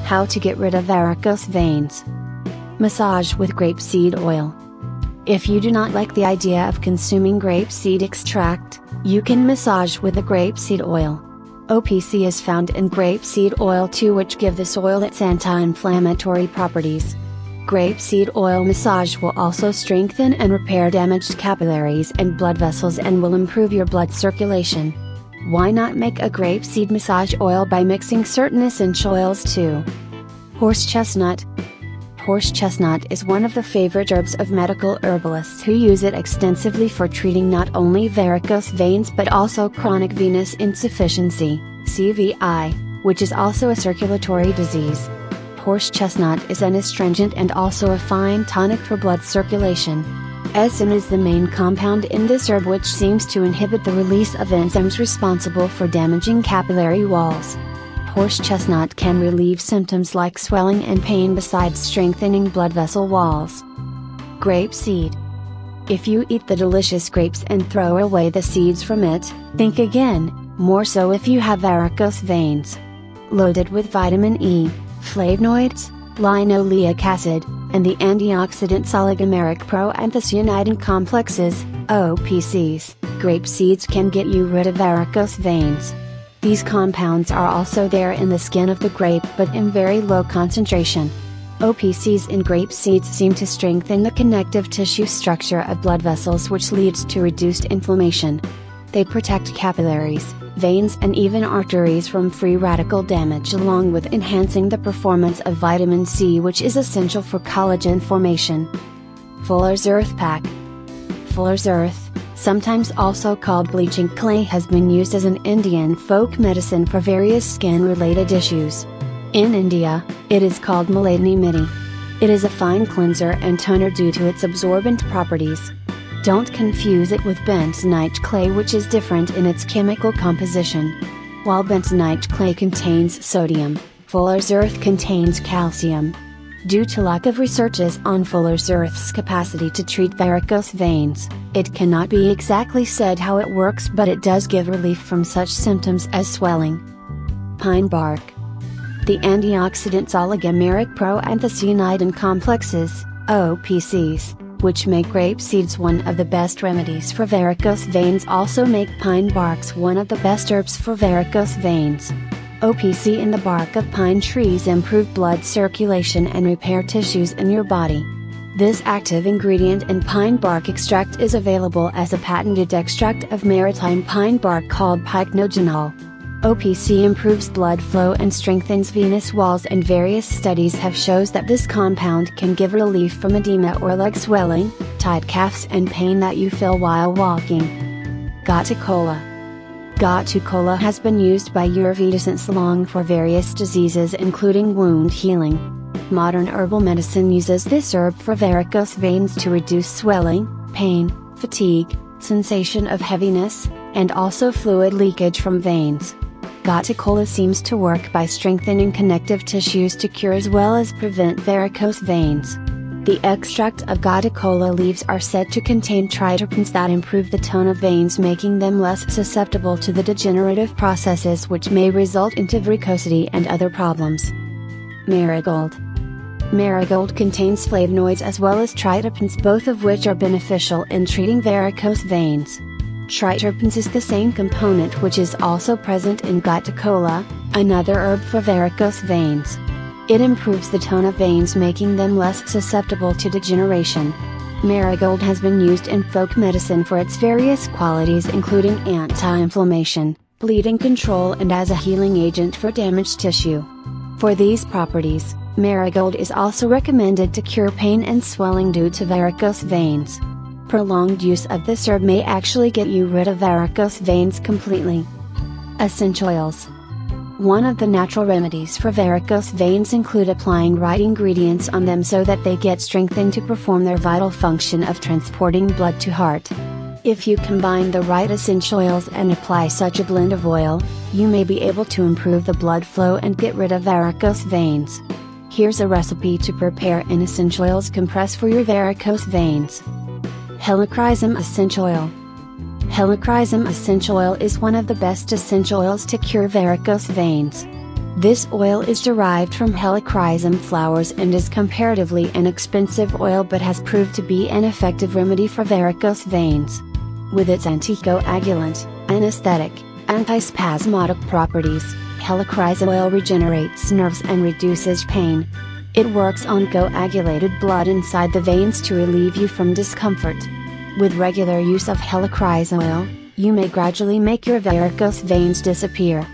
How to get rid of varicose veins. Massage with grapeseed oil. If you do not like the idea of consuming grapeseed extract, you can massage with the grapeseed oil. OPC is found in grapeseed oil too, which give this oil its anti-inflammatory properties. Grapeseed oil massage will also strengthen and repair damaged capillaries and blood vessels and will improve your blood circulation. Why not make a grapeseed massage oil by mixing certain essential oils too? Horse chestnut. Horse chestnut is one of the favorite herbs of medical herbalists who use it extensively for treating not only varicose veins but also chronic venous insufficiency, CVI, which is also a circulatory disease. Horse chestnut is an astringent and also a fine tonic for blood circulation. Essin is the main compound in this herb, which seems to inhibit the release of enzymes responsible for damaging capillary walls. Horse chestnut can relieve symptoms like swelling and pain besides strengthening blood vessel walls. Grapeseed. If you eat the delicious grapes and throw away the seeds from it, think again, more so if you have varicose veins. Loaded with vitamin E, flavonoids, linoleic acid, and the antioxidants oligomeric proanthocyanidin complexes, OPCs, grape seeds can get you rid of varicose veins. These compounds are also there in the skin of the grape but in very low concentration. OPCs in grape seeds seem to strengthen the connective tissue structure of blood vessels, which leads to reduced inflammation. They protect capillaries, veins and even arteries from free radical damage, along with enhancing the performance of vitamin C, which is essential for collagen formation. Fuller's Earth Pack. Fuller's Earth, sometimes also called bleaching clay, has been used as an Indian folk medicine for various skin-related issues. In India, it is called Maladni Mitti. It is a fine cleanser and toner due to its absorbent properties. Don't confuse it with bentonite clay, which is different in its chemical composition. While bentonite clay contains sodium, Fuller's Earth contains calcium. Due to lack of researches on Fuller's Earth's capacity to treat varicose veins, it cannot be exactly said how it works, but it does give relief from such symptoms as swelling. Pine bark. The antioxidants oligomeric proanthocyanidin complexes, OPCs, which make grape seeds one of the best remedies for varicose veins, also make pine barks one of the best herbs for varicose veins. OPC in the bark of pine trees improve blood circulation and repair tissues in your body. This active ingredient in pine bark extract is available as a patented extract of maritime pine bark called pycnogenol. OPC improves blood flow and strengthens venous walls, and various studies have shows that this compound can give relief from edema or leg swelling, tight calves and pain that you feel while walking. Gotukola. Gotukola has been used by Ayurveda since long for various diseases including wound healing. Modern herbal medicine uses this herb for varicose veins to reduce swelling, pain, fatigue, sensation of heaviness, and also fluid leakage from veins. Gotukola seems to work by strengthening connective tissues to cure as well as prevent varicose veins. The extract of Gotukola leaves are said to contain triterpenes that improve the tone of veins, making them less susceptible to the degenerative processes which may result into varicosity and other problems. Marigold. Marigold contains flavonoids as well as triterpenes, both of which are beneficial in treating varicose veins. Triterpenes is the same component which is also present in Gotukola, another herb for varicose veins. It improves the tone of veins, making them less susceptible to degeneration. Marigold has been used in folk medicine for its various qualities, including anti-inflammation, bleeding control, and as a healing agent for damaged tissue. For these properties, marigold is also recommended to cure pain and swelling due to varicose veins. Prolonged use of this herb may actually get you rid of varicose veins completely. Essential oils. One of the natural remedies for varicose veins include applying right ingredients on them so that they get strengthened to perform their vital function of transporting blood to heart. If you combine the right essential oils and apply such a blend of oil, you may be able to improve the blood flow and get rid of varicose veins. Here's a recipe to prepare an essential oils compress for your varicose veins. Helichrysum essential oil. Helichrysum essential oil is one of the best essential oils to cure varicose veins. This oil is derived from helichrysum flowers and is comparatively inexpensive oil but has proved to be an effective remedy for varicose veins. With its anticoagulant, anesthetic, antispasmodic properties, helichrysum oil regenerates nerves and reduces pain. It works on coagulated blood inside the veins to relieve you from discomfort. With regular use of helichrysum oil, you may gradually make your varicose veins disappear.